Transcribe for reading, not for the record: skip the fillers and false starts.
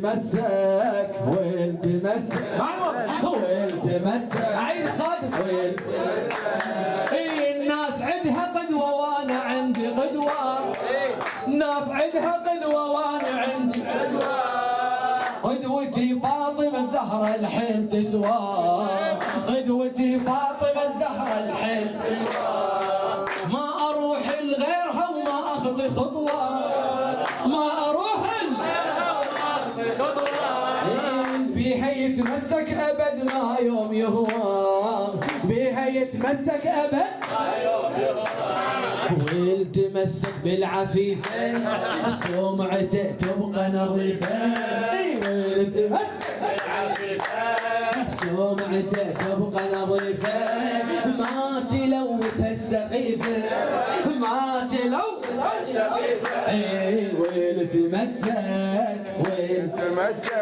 والتمسك والتمسك والتمسك عيد خادم الناس عندها قدوة وانا عندي قدوة الناس عندها قدوة وانا عندي قدوة قدوتي فاطمة الزهرة الحيل تسوى قدوتي فاطمة الزهرة الحيل تسوى ما اروح لغيرها وما اخطي خطوة ما اروح لغيرها وما اخطي خطوة بيها يتمسك ابد ما يوم يهوى بيها يتمسك ابد ما يوم يهوى والتمسك بالعفيفة سمعته تبقى نظيفة والتمسك بالعفيفة سمعته تبقى نظيفة ما تلوث السقيفة ما تلوث السقيفة والتمسك والتمسك